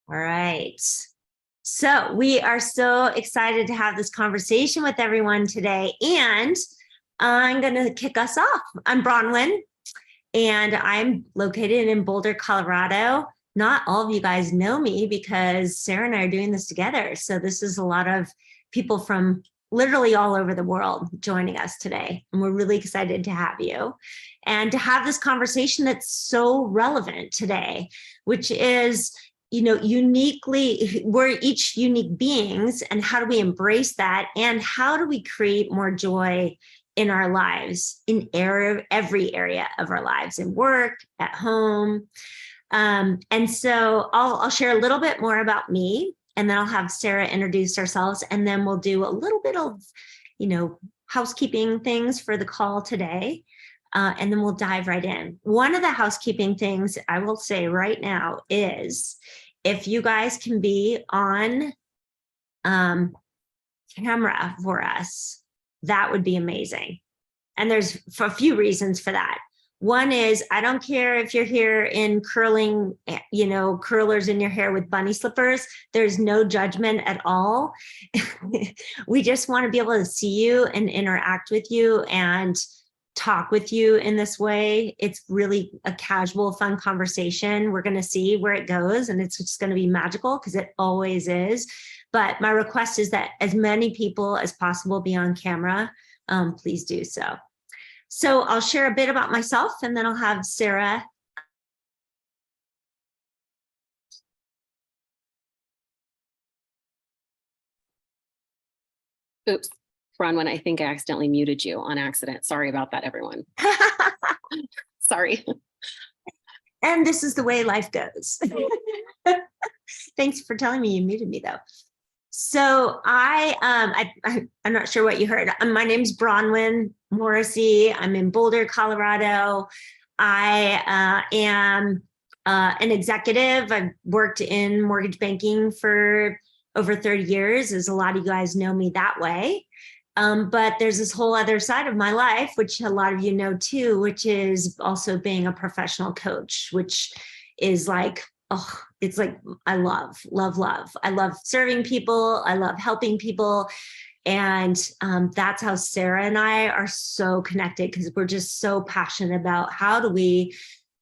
All right. So we are so excited to have this conversation with everyone today. And I'm going to kick us off. I'm Bronwyn, and I'm located in Boulder, Colorado. Not all of you guys know me because Sarah and I are doing this together. So this is a lot of people from literally all over the world joining us today. And we're really excited to have you and to have this conversation that's so relevant today, which is, uniquely, we're each unique beings, and how do we embrace that? And how do we create more joy in our lives, in every area of our lives, in work, at home? And so I'll share a little bit more about me, and then I'll have Sarah introduce ourselves, and then we'll do a little bit of, housekeeping things for the call today. And then we'll dive right in. One of the housekeeping things I will say right now is, if you guys can be on camera for us, that would be amazing. And there's a few reasons for that. One is, I don't care if you're here in curling, curlers in your hair with bunny slippers. There's no judgment at all. We just want to be able to see you and interact with you and talk with you in this way. It's really a casual, fun conversation. We're going to see where it goes, and it's just going to be magical because it always is. But my request is that as many people as possible be on camera. Please do so. So I'll share a bit about myself, and then I'll have Sarah. Oops, Bronwyn, I think I accidentally muted you on accident. Sorry about that, everyone. Sorry. And this is the way life goes. Thanks for telling me you muted me, though. So I'm not sure what you heard. My name's Bronwyn Morrissey. I'm in Boulder, Colorado. I am an executive. I've worked in mortgage banking for over 30 years, as a lot of you guys know me that way. But there's this whole other side of my life, which a lot of you know too, which is also being a professional coach, which is like, oh, it's like, I love. I love serving people. I love helping people. And that's how Sarah and I are so connected, because we're just so passionate about how do we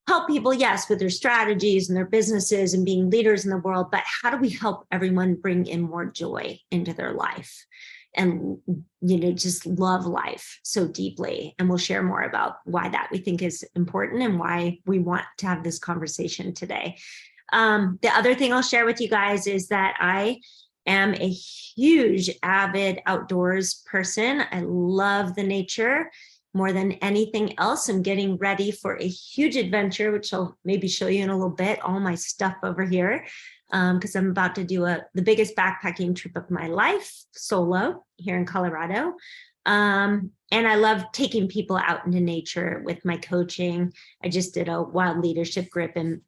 help people, yes, with their strategies and their businesses and being leaders in the world, but how do we help everyone bring in more joy into their life? And, just love life so deeply. And we'll share more about why that we think is important and why we want to have this conversation today. The other thing I'll share with you guys is that I am a huge avid outdoors person. I love the nature more than anything else. I'm getting ready for a huge adventure, which I'll maybe show you in a little bit, all my stuff over here. Because I'm about to do the biggest backpacking trip of my life, solo, here in Colorado. And I love taking people out into nature with my coaching. I just did a wild leadership group in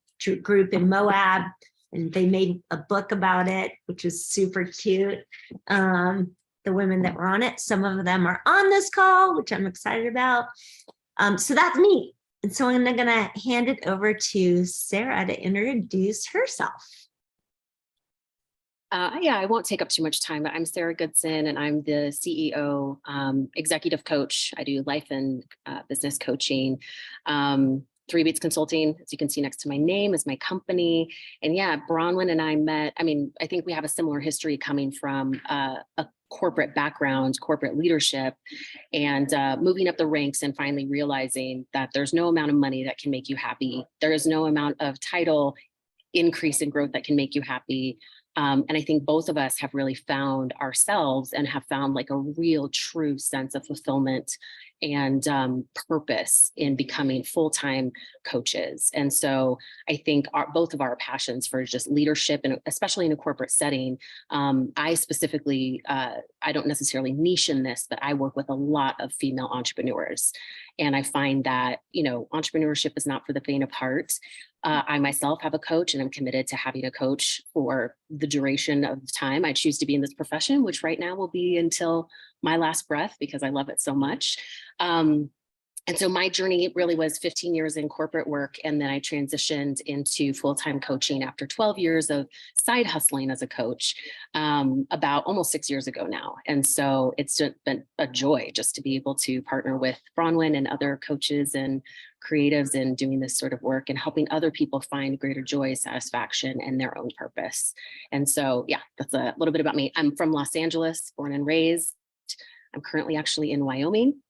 Moab, and they made a book about it, which is super cute. The women that were on it, some of them are on this call, which I'm excited about. So that's me. And so I'm going to hand it over to Sarah to introduce herself. I won't take up too much time, but I'm Sarah Goodson, and I'm the CEO, executive coach. I do life and business coaching. 3 Beats Consulting, as you can see next to my name, is my company. And yeah, Bronwyn and I met. I think we have a similar history coming from a corporate background, corporate leadership, and moving up the ranks and finally realizing that there's no amount of money that can make you happy. There is no amount of title increase in growth that can make you happy. And I think both of us have really found ourselves and have found like a real true sense of fulfillment and purpose in becoming full-time coaches. And so I think both of our passions for just leadership, and especially in a corporate setting, I specifically, I don't necessarily niche in this, but I work with a lot of female entrepreneurs. And I find that, entrepreneurship is not for the faint of heart. I myself have a coach, and I'm committed to having a coach for the duration of the time I choose to be in this profession, which right now will be until my last breath, because I love it so much. And so my journey really was 15 years in corporate work. And then I transitioned into full-time coaching after 12 years of side hustling as a coach, about almost 6 years ago now. And so it's been a joy just to be able to partner with Bronwyn and other coaches and creatives in doing this sort of work and helping other people find greater joy, satisfaction, and their own purpose. And so, yeah, that's a little bit about me. I'm from Los Angeles, born and raised. I'm currently actually in Wyoming,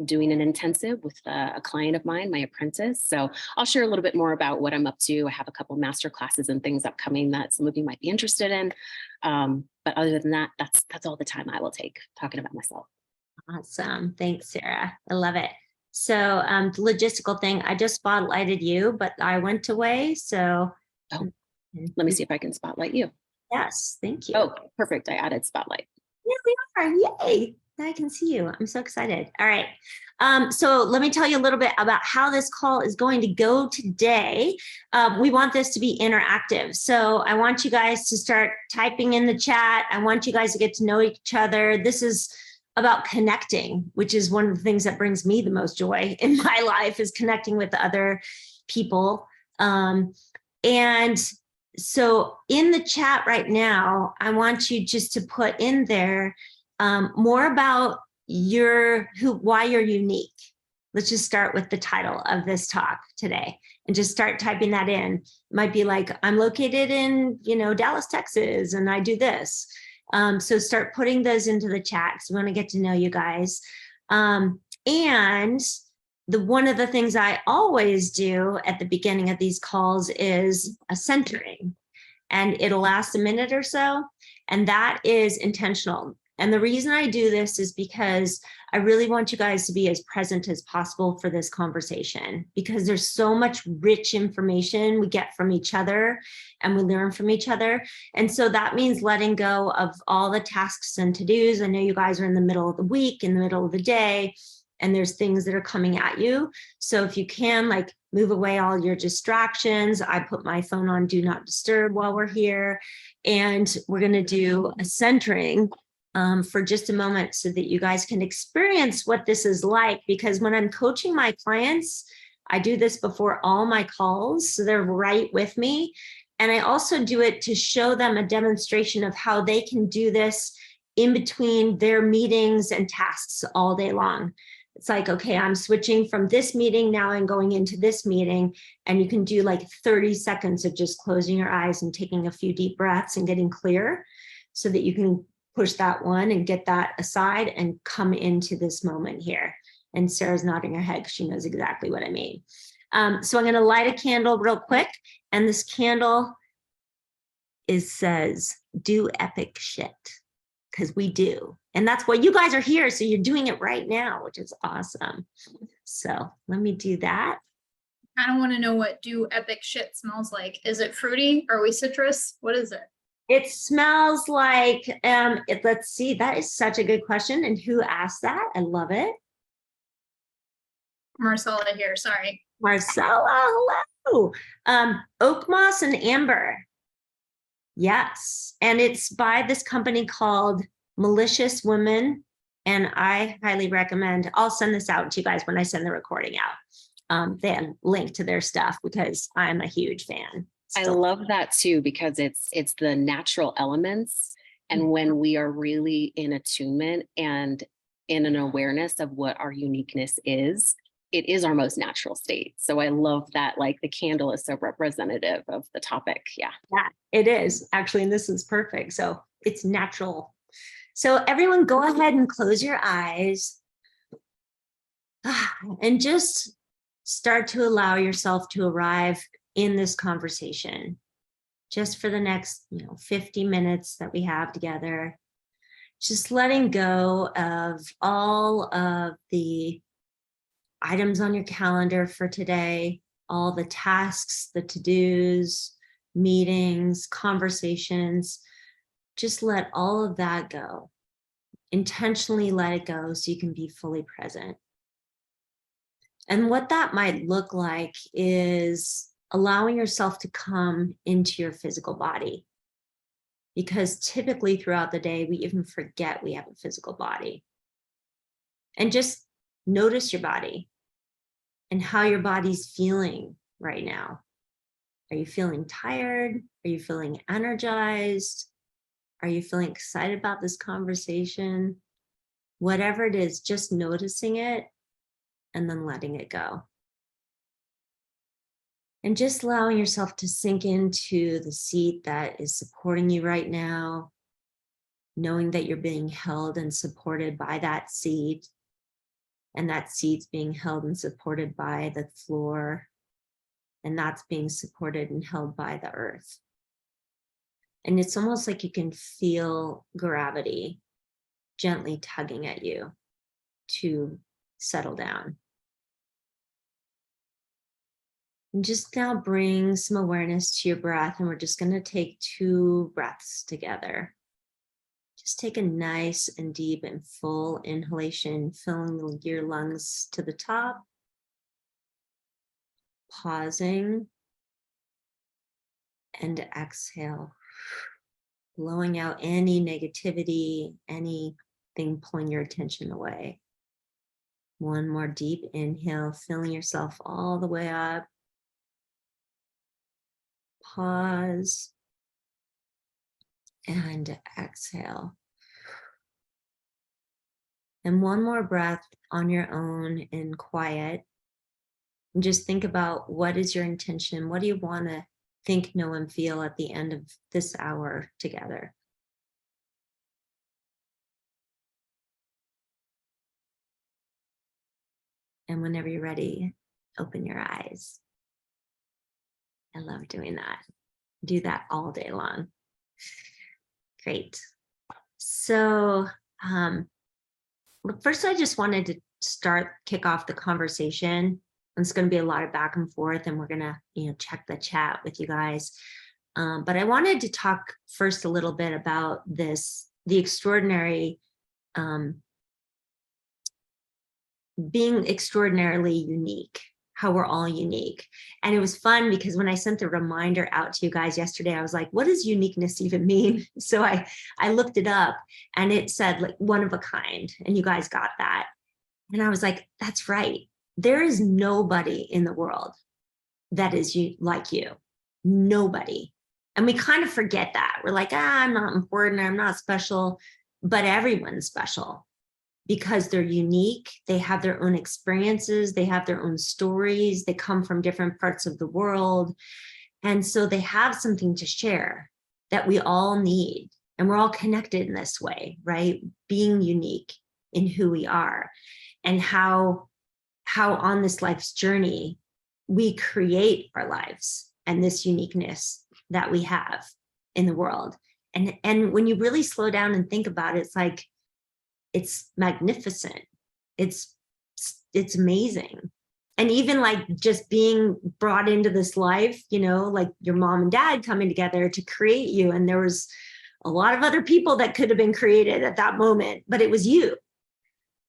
doing an intensive with a client of mine, my apprentice. So I'll share a little bit more about what I'm up to. I have a couple master classes and things upcoming that some of you might be interested in. But other than that, that's all the time I will take talking about myself. Awesome. Thanks, Sarah. I love it. So the logistical thing, I just spotlighted you, but I went away. So let me see if I can spotlight you. Yes, thank you. Oh, perfect. I added spotlight. Yeah, we are. Yay. I can see you. I'm so excited. All right. So let me tell you a little bit about how this call is going to go today. We want this to be interactive. So I want you guys to start typing in the chat. I want you guys to get to know each other. This is about connecting, which is one of the things that brings me the most joy in my life, is connecting with other people. And so in the chat right now, I want you just to put in there more about why you're unique. Let's just start with the title of this talk today and just start typing that in. It might be like, I'm located in, Dallas, Texas, and I do this. So start putting those into the chat because we want to get to know you guys. And one of the things I always do at the beginning of these calls is a centering, and it'll last a minute or so. And that is intentional. And the reason I do this is because I really want you guys to be as present as possible for this conversation, because there's so much rich information we get from each other and we learn from each other. And so that means letting go of all the tasks and to-dos. I know you guys are in the middle of the week, in the middle of the day, and there's things that are coming at you. So if you can, move away all your distractions. I put my phone on do not disturb while we're here, and we're going to do a centering for just a moment so that you guys can experience what this is like. Because when I'm coaching my clients, I do this before all my calls, so they're right with me. And I also do it to show them a demonstration of how they can do this in between their meetings and tasks all day long. It's like, okay, I'm switching from this meeting, now I'm going into this meeting, and you can do 30 seconds of just closing your eyes and taking a few deep breaths and getting clear so that you can push that one and get that aside and come into this moment here. And Sarah's nodding her head because she knows exactly what I mean. So I'm going to light a candle real quick. And this candle says, do epic shit, because we do. And that's why you guys are here. So you're doing it right now, which is awesome. So let me do that. I don't want to know what do epic shit smells like. Is it fruity? Are we citrus? What is it? It smells like, let's see, that is such a good question. And who asked that? I love it. Marcella here, sorry. Marcella, hello. Oak moss and amber. Yes. And it's by this company called Malicious Women. And I highly recommend, I'll send this out to you guys when I send the recording out. They have a link to their stuff because I'm a huge fan. I love that too, because it's the natural elements. And when we are really in attunement and in an awareness of what our uniqueness is, it is our most natural state. So I love that, the candle is so representative of the topic. Yeah, it is actually, and this is perfect. So it's natural. So everyone go ahead and close your eyes and just start to allow yourself to arrive in this conversation just for the next 50 minutes that we have together, just letting go of all of the items on your calendar for today, all the tasks, the to-dos, meetings, conversations. Just let all of that go. Intentionally let it go so you can be fully present. And what that might look like is allowing yourself to come into your physical body. Because typically throughout the day, we even forget we have a physical body. And just Notice your body and how your body's feeling right now. Are you feeling tired? Are you feeling energized? Are you feeling excited about this conversation? Whatever it is, just noticing it and then letting it go. And just allowing yourself to sink into the seat that is supporting you right now, knowing that you're being held and supported by that seat, and that seat's being held and supported by the floor, and that's being supported and held by the earth. And it's almost like you can feel gravity gently tugging at you to settle down. And just now bring some awareness to your breath, and we're just going to take 2 breaths together. Just take a nice and deep and full inhalation, filling your lungs to the top. Pausing and exhale, blowing out any negativity, anything pulling your attention away. One more deep inhale, filling yourself all the way up. Pause and exhale. And one more breath on your own in quiet. And just think about, what is your intention? What do you want to think, know, and feel at the end of this hour together? And whenever you're ready, open your eyes. I love doing that. Do that all day long. Great. So first, I just wanted to kick off the conversation. It's going to be a lot of back and forth, and we're going to, check the chat with you guys. But I wanted to talk first a little bit about the extraordinary, being extraordinarily unique, how we're all unique. And it was fun because when I sent the reminder out to you guys yesterday, I was like, what does uniqueness even mean? So I looked it up, and it said like one of a kind, and you guys got that. And I was like, that's right. There is nobody in the world that is like you. Nobody. And we kind of forget that. We're like, I'm not important, I'm not special, but everyone's special because they're unique. They have their own experiences. They have their own stories. They come from different parts of the world. And so they have something to share that we all need. And we're all connected in this way, right? Being unique in who we are, and how on this life's journey, we create our lives and this uniqueness that we have in the world. And when you really slow down and think about it, it's like, it's magnificent. It's amazing. And even like just being brought into this life, like your mom and dad coming together to create you. And there was a lot of other people that could have been created at that moment, but it was you.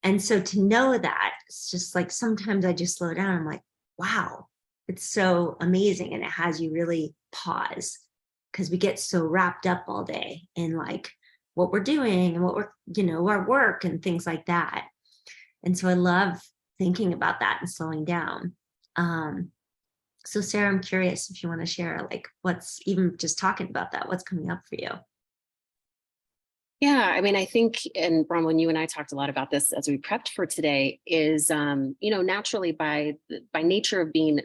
And so to know that, it's just like, sometimes I just slow down. I'm like, wow, it's so amazing. And it has you really pause, because we get so wrapped up all day in like what we're doing and what we're, our work and things like that. And so I love thinking about that and slowing down. So Sarah, I'm curious if you want to share like what's, even just talking about that, what's coming up for you? Yeah, I mean, I think, and Bronwyn, you and I talked a lot about this as we prepped for today, is, naturally by nature of being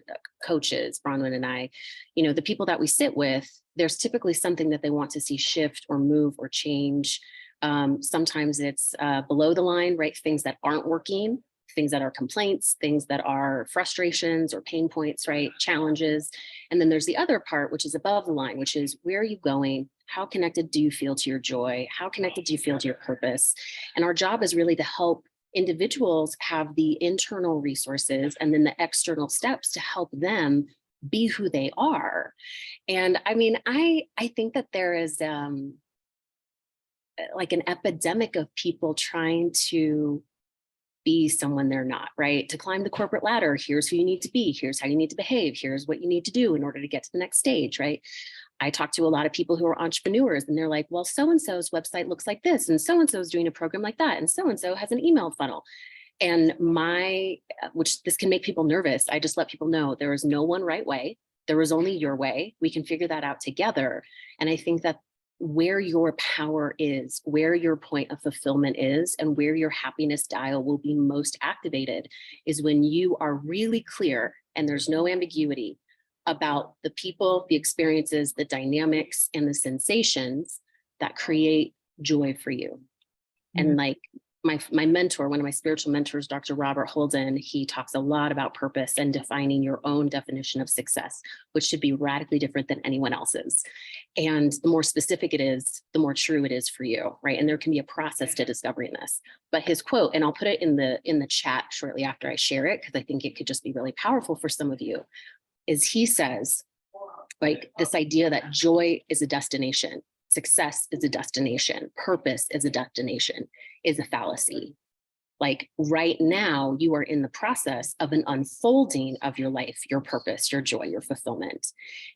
coaches, Bronwyn and I, the people that we sit with, there's typically something that they want to see shift or move or change. Sometimes it's below the line, right? Things that aren't working, things that are complaints, things that are frustrations or pain points, right? Challenges. And then there's the other part, which is above the line, which is, where are you going? How connected do you feel to your joy? How connected do you feel to your purpose? And our job is really to help individuals have the internal resources and then the external steps to help them be who they are. And I mean, I think that there is like an epidemic of people trying to be someone they're not, right? To climb the corporate ladder, here's who you need to be, here's how you need to behave, here's what you need to do in order to get to the next stage, right? I talk to a lot of people who are entrepreneurs, and they're like, well, so-and-so's website looks like this, and so-and-so's doing a program like that, and so-and-so has an email funnel. And which this can make people nervous. I just let people know there is no one right way. There is only your way. We can figure that out together. And I think that where your power is, where your point of fulfillment is, and where your happiness dial will be most activated is when you are really clear and there's no ambiguity about the people, the experiences, the dynamics, and the sensations that create joy for you. And like my mentor, one of my spiritual mentors, Dr. Robert Holden, he talks a lot about purpose and defining your own definition of success, which should be radically different than anyone else's. And the more specific it is, the more true it is for you, right? And there can be a process to discovering this. But his quote, and I'll put it in the chat shortly after I share it, because I think it could just be really powerful for some of you, is he says, like, this idea that joy is a destination, success is a destination, purpose is a destination, is a fallacy. Like right now, you are in the process of an unfolding of your life, your purpose, your joy, your fulfillment.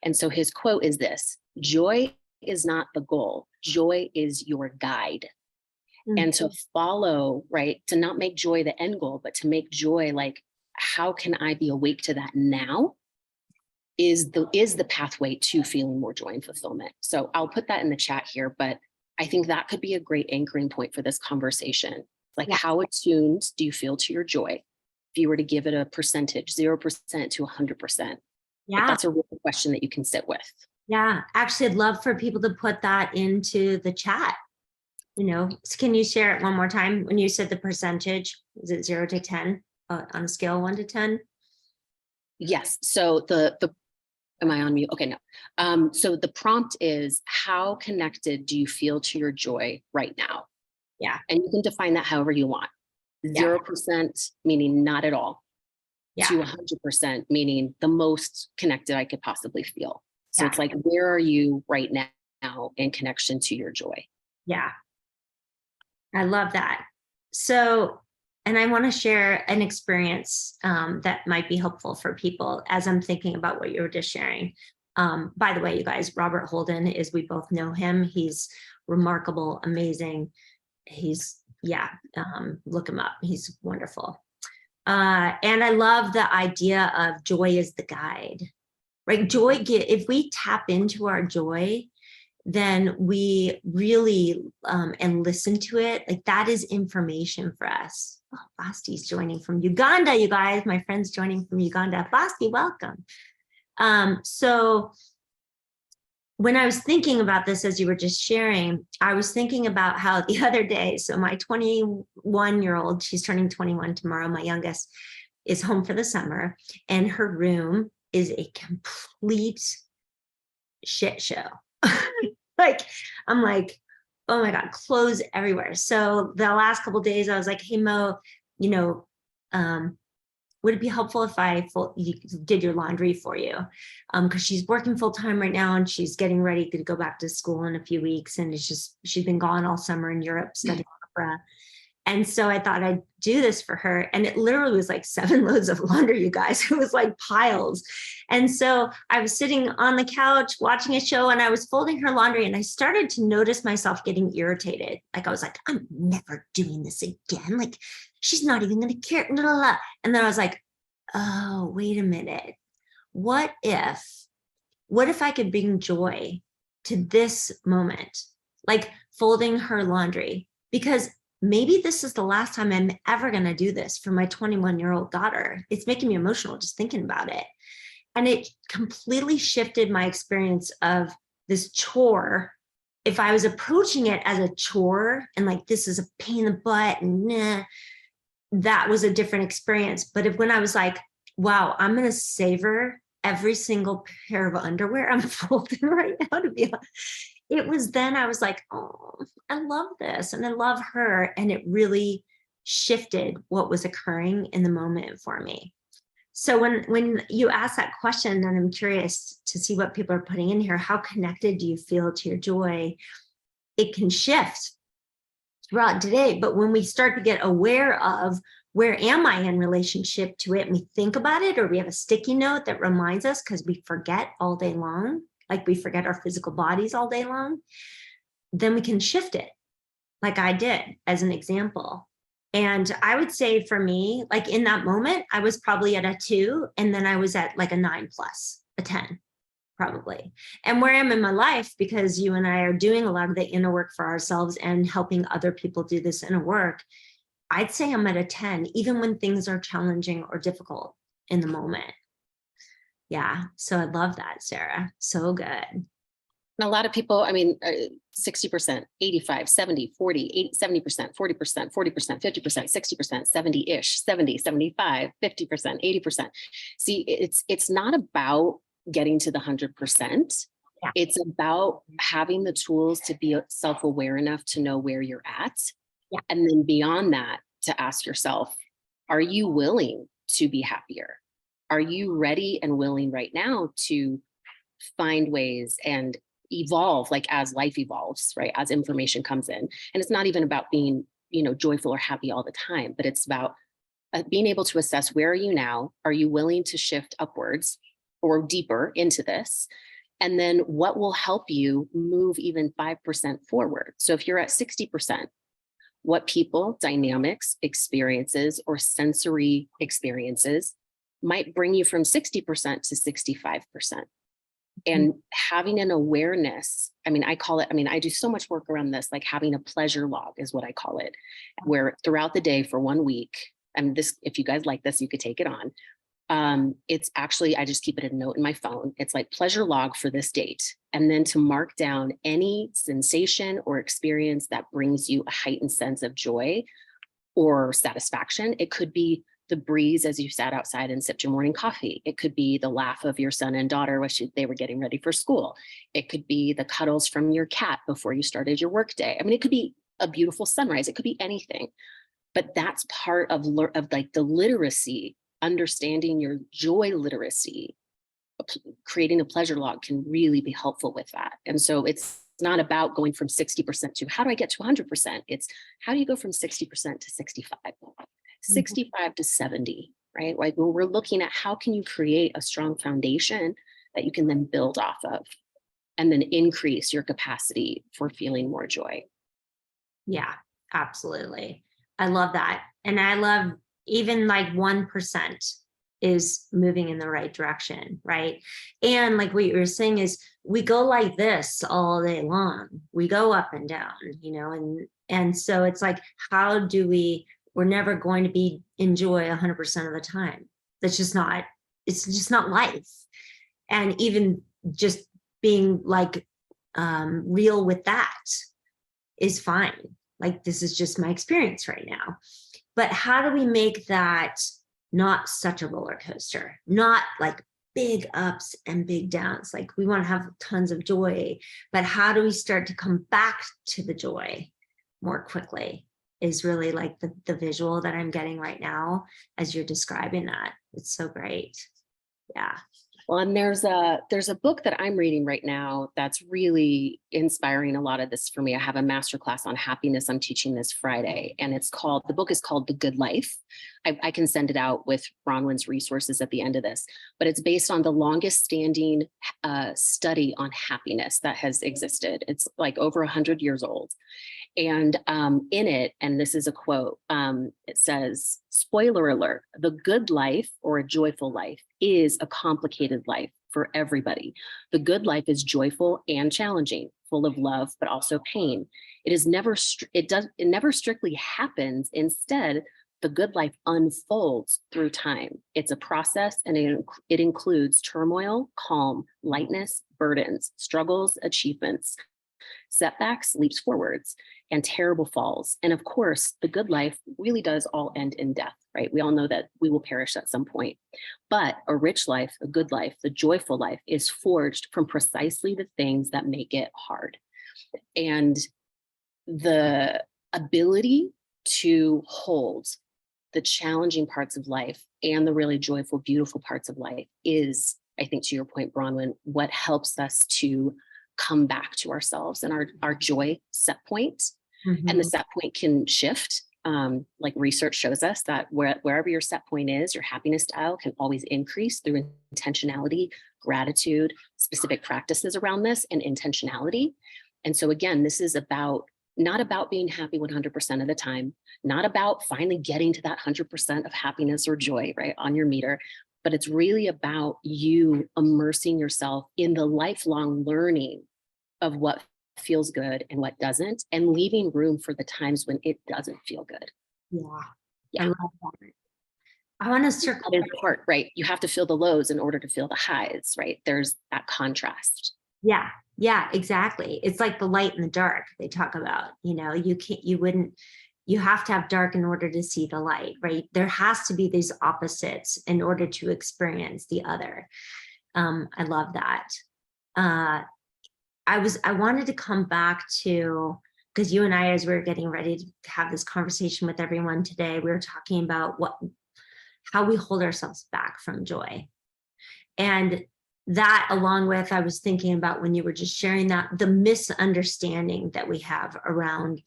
And so his quote is this: joy is not the goal, joy is your guide. And to follow, right, to not make joy the end goal, but to make joy like, how can I be awake to that now? Is the pathway to feeling more joy and fulfillment. So I'll put that in the chat here, but I think that could be a great anchoring point for this conversation. Like, how attuned do you feel to your joy? If you were to give it a percentage, 0% to 100%. Yeah. That's a real question that you can sit with. Yeah. Actually, I'd love for people to put that into the chat. You know, so can you share it one more time? When you said the percentage, is it 0 to 10 on a scale 1 to 10? Yes. So am I on mute? Okay, no. So the prompt is, how connected do you feel to your joy right now? Yeah. And you can define that however you want. 0% meaning not at all. Yeah. To 100% meaning the most connected I could possibly feel. So Yeah. it's like, where are you right now in connection to your joy? Yeah. I love that. So, and I want to share an experience that might be helpful for people as I'm thinking about what you were just sharing. By the way, you guys, Robert Holden we both know him. He's remarkable, amazing. Look him up. He's wonderful. And I love the idea of joy is the guide, right? If we tap into our joy, then we really, and listen to it, like that is information for us. Oh, Basti's joining from Uganda, you guys, my friend's joining from Uganda. Basti, welcome. So when I was thinking about this, as you were just sharing, I was thinking about how the other day, so my 21-year-old, she's turning 21 tomorrow, my youngest, is home for the summer, and her room is a complete shit show. I'm like, oh my God, clothes everywhere. So the last couple of days I was like, hey Mo, would it be helpful if you did your laundry for you? Because she's working full time right now and she's getting ready to go back to school in a few weeks. And she's been gone all summer in Europe studying opera. And so I thought I'd do this for her. And it literally was like 7 loads of laundry, you guys. It was like piles. And so I was sitting on the couch watching a show and I was folding her laundry and I started to notice myself getting irritated. Like I was like, I'm never doing this again. Like she's not even going to care. Blah, blah, blah. And then I was like, oh, wait a minute. What if I could bring joy to this moment? Like folding her laundry, because maybe this is the last time I'm ever going to do this for my 21-year-old daughter. It's making me emotional just thinking about it. And it completely shifted my experience of this chore. If I was approaching it as a chore and like, this is a pain in the butt and that was a different experience. But when I was like, wow, I'm going to savor every single pair of underwear I'm folding right now to be honest. It was then I was like, oh, I love this and I love her. And it really shifted what was occurring in the moment for me. So when you ask that question, then I'm curious to see what people are putting in here. How connected do you feel to your joy? It can shift throughout today. But when we start to get aware of where am I in relationship to it, and we think about it, or we have a sticky note that reminds us because we forget all day long, like we forget our physical bodies all day long, then we can shift it like I did as an example. And I would say for me, like in that moment, I was probably at a 2, and then I was at like a 9+, a 10, probably. And where I am in my life, because you and I are doing a lot of the inner work for ourselves and helping other people do this inner work, I'd say I'm at a 10, even when things are challenging or difficult in the moment. Yeah. So I love that, Sarah. So good. And a lot of people, I mean, 60%, 85, 70, 40, 80, 70%, 40%, 40%, 50%, 60%, 70-ish, 70, 75, 50%, 80%. See, it's not about getting to the 100%. Yeah. It's about having the tools to be self-aware enough to know where you're at. Yeah. And then beyond that, to ask yourself, are you willing to be happier? Are you ready and willing right now to find ways and evolve, like as life evolves, right? As information comes in. And it's not even about being, joyful or happy all the time, but it's about being able to assess, where are you now? Are you willing to shift upwards or deeper into this? And then what will help you move even 5% forward? So if you're at 60%, what people, dynamics, experiences, or sensory experiences might bring you from 60% to 65%? And having an awareness, I do so much work around this, like having a pleasure log is what I call it, where throughout the day for 1 week, and this, if you guys like this, you could take it on. It's actually, I just keep it a note in my phone. It's like pleasure log for this date. And then to mark down any sensation or experience that brings you a heightened sense of joy or satisfaction. It could be the breeze as you sat outside and sipped your morning coffee. It could be the laugh of your son and daughter when they were getting ready for school. It could be the cuddles from your cat before you started your workday. It could be a beautiful sunrise. It could be anything. But that's part of like the literacy, understanding your joy literacy. Creating a pleasure log can really be helpful with that. And so it's not about going from 60% to how do I get to 100%? It's how do you go from 60% to 65? 65 to 70, right? Like when we're looking at how can you create a strong foundation that you can then build off of and then increase your capacity for feeling more joy. Yeah, absolutely. I love that. And I love even like 1% is moving in the right direction, right? And like what you were saying is we go like this all day long. We go up and down, and so it's like, how do we're never going to enjoy 100% of the time. It's just not life. And even just being like real with that is fine. Like, this is just my experience right now. But how do we make that not such a roller coaster, not like big ups and big downs? Like, we want to have tons of joy, but how do we start to come back to the joy more quickly? Is really like the visual that I'm getting right now as you're describing that. It's so great. Yeah. Well, and there's a book that I'm reading right now that's really inspiring a lot of this for me. I have a masterclass on happiness I'm teaching this Friday, and the book is called The Good Life. I can send it out with Bronwyn's resources at the end of this, but it's based on the longest standing study on happiness that has existed. It's like over 100 years old. And in it, and this is a quote, it says, spoiler alert, the good life or a joyful life is a complicated life for everybody. The good life is joyful and challenging, full of love, but also pain. It never strictly happens. Instead, the good life unfolds through time. It's a process, and it includes turmoil, calm, lightness, burdens, struggles, achievements, setbacks, leaps forwards, and terrible falls. And of course, the good life really does all end in death, right? We all know that we will perish at some point. But a rich life, a good life, the joyful life is forged from precisely the things that make it hard. And the ability to hold the challenging parts of life and the really joyful, beautiful parts of life is, I think, to your point, Bronwyn, what helps us to come back to ourselves and our joy set point. Mm-hmm. And the set point can shift. Like research shows us that wherever your set point is, your happiness dial can always increase through intentionality, gratitude, specific practices around this, and intentionality. And so again, this is about not about being happy 100% of the time, not about finally getting to that 100% of happiness or joy, right, on your meter, but it's really about you immersing yourself in the lifelong learning of what feels good and what doesn't, and leaving room for the times when it doesn't feel good. Yeah. Yeah. I love that. I want to circle That is the part, right? You have to feel the lows in order to feel the highs, right? There's that contrast. Yeah, yeah, exactly. It's like the light and the dark they talk about, you have to have dark in order to see the light, right? There has to be these opposites in order to experience the other. I love that. I wanted to come back to, because you and I, as we were getting ready to have this conversation with everyone today, we were talking about how we hold ourselves back from joy. And that, along with, I was thinking about when you were just sharing that, the misunderstanding that we have around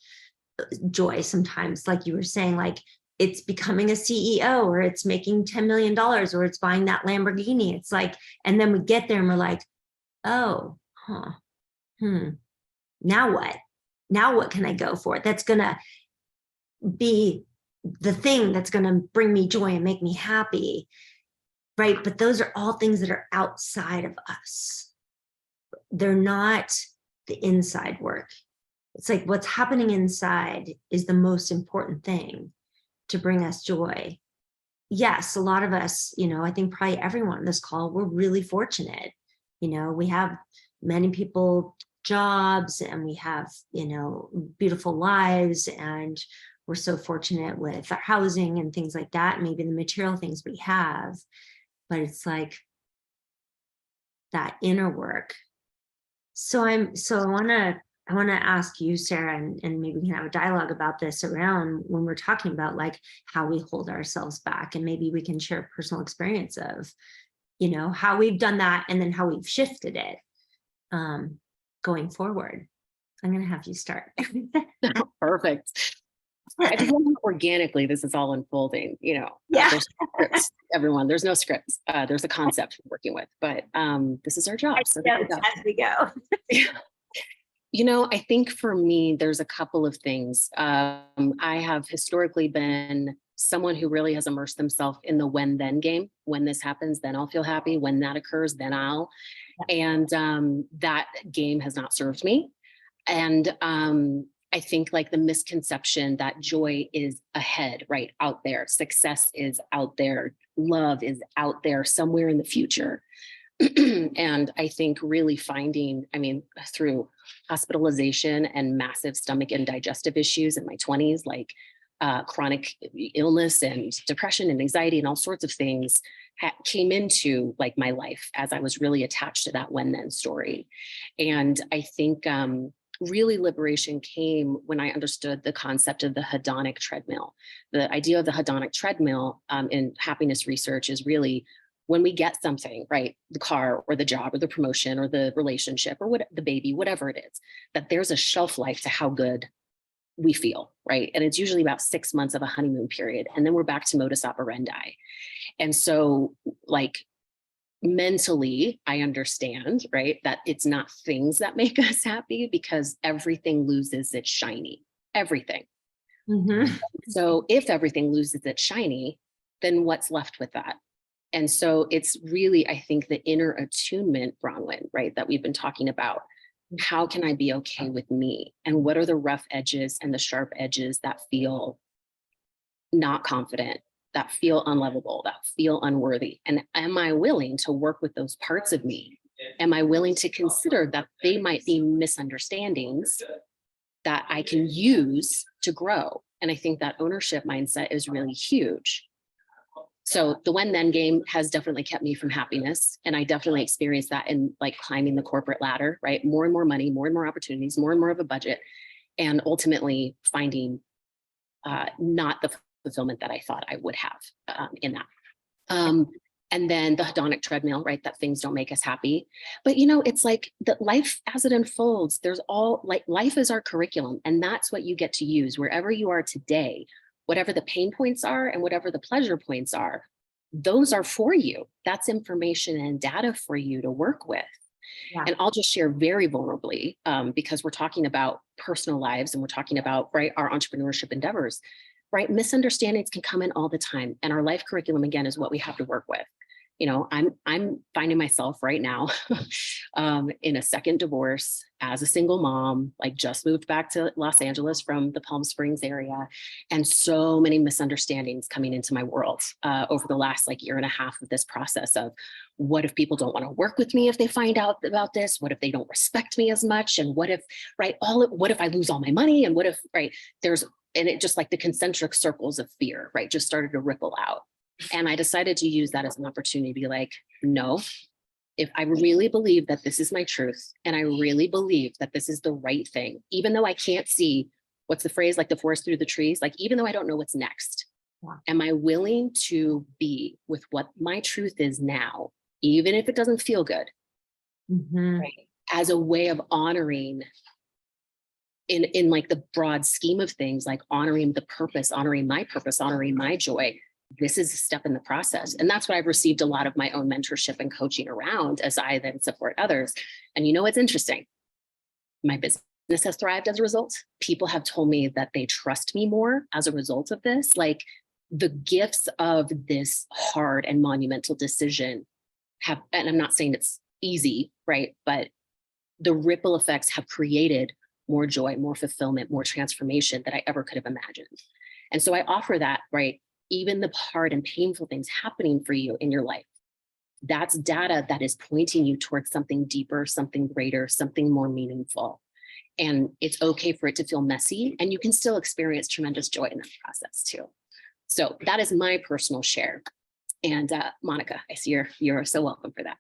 joy sometimes, like you were saying, like it's becoming a CEO, or it's making $10 million, or it's buying that Lamborghini. It's like, and then we get there and we're like, oh, now what? Now what can I go for? That's going to be the thing that's going to bring me joy and make me happy. Right. But those are all things that are outside of us. They're not the inside work. It's like what's happening inside is the most important thing to bring us joy. Yes, a lot of us, I think probably everyone on this call, we're really fortunate. We have many people, jobs, and we have, beautiful lives, and we're so fortunate with our housing and things like that, maybe the material things we have. But it's like that inner work. So I want to ask you, Sarah, and maybe we can have a dialogue about this around when we're talking about like how we hold ourselves back, and maybe we can share a personal experience of, how we've done that and then how we've shifted it going forward. I'm going to have you start. Perfect. I just love how organically this is all unfolding, Yeah. There's scripts, everyone, there's no scripts. There's a concept we're working with, but this is our job. So As we go. I think for me, there's a couple of things. I have historically been someone who really has immersed themselves in the when then game. When this happens, then I'll feel happy. When that occurs, then I'll. And that game has not served me. And I think like the misconception that joy is ahead, right, out there, success is out there, love is out there somewhere in the future. And I think really finding, through hospitalization and massive stomach and digestive issues in my 20s, like chronic illness and depression and anxiety and all sorts of things came into like my life as I was really attached to that when then story. And I think really liberation came when I understood the concept of the hedonic treadmill. The idea of the hedonic treadmill in happiness research is really when we get something, right, the car or the job or the promotion or the relationship or the baby, whatever it is, that there's a shelf life to how good we feel, right? And it's usually about 6 months of a honeymoon period. And then we're back to modus operandi. And so like mentally, I understand, right, that it's not things that make us happy, because everything loses its shiny, everything. Mm-hmm. So if everything loses its shiny, then what's left with that? And so it's really, I think, the inner attunement, Bronwyn, right, that we've been talking about. How can I be okay with me? And what are the rough edges and the sharp edges that feel not confident, that feel unlovable, that feel unworthy? And am I willing to work with those parts of me? Am I willing to consider that they might be misunderstandings that I can use to grow? And I think that ownership mindset is really huge. So the when then game has definitely kept me from happiness. And I definitely experienced that in like climbing the corporate ladder, right? More and more money, more and more opportunities, more and more of a budget, and ultimately finding not the fulfillment that I thought I would have in that. And then the hedonic treadmill, right? That things don't make us happy. But it's like the life as it unfolds, there's all like life is our curriculum, and that's what you get to use wherever you are today. Whatever the pain points are and whatever the pleasure points are, those are for you. That's information and data for you to work with. Yeah. And I'll just share very vulnerably, because we're talking about personal lives and we're talking about, right, our entrepreneurship endeavors, right? Misunderstandings can come in all the time. And our life curriculum, again, is what we have to work with. I'm finding myself right now in a second divorce as a single mom, like just moved back to Los Angeles from the Palm Springs area, and so many misunderstandings coming into my world over the last like year and a half of this process of what if people don't want to work with me if they find out about this? What if they don't respect me as much? And what if, right, what if I lose all my money? And what if, right, and it just like the concentric circles of fear, right, just started to ripple out. And I decided to use that as an opportunity to be like, no, if I really believe that this is my truth, and I really believe that this is the right thing, even though I can't see, what's the phrase, like the forest through the trees, like, even though I don't know what's next, am I willing to be with what my truth is now, even if it doesn't feel good, right, as a way of honoring in like the broad scheme of things, like honoring the purpose, honoring my joy. This is a step in the process. And that's what I've received a lot of my own mentorship and coaching around as I then support others. And you know, what's interesting, my business has thrived as a result. People have told me that they trust me more as a result of this. Like, the gifts of this hard and monumental decision have, and I'm not saying it's easy, right? But the ripple effects have created more joy, more fulfillment, more transformation that I ever could have imagined. And so I offer that, right? Even the hard and painful things happening for you in your life, that's data that is pointing you towards something deeper, something greater, something more meaningful. And it's okay for it to feel messy, and you can still experience tremendous joy in that process too. So that is my personal share. And Monica, I see you're so welcome for that.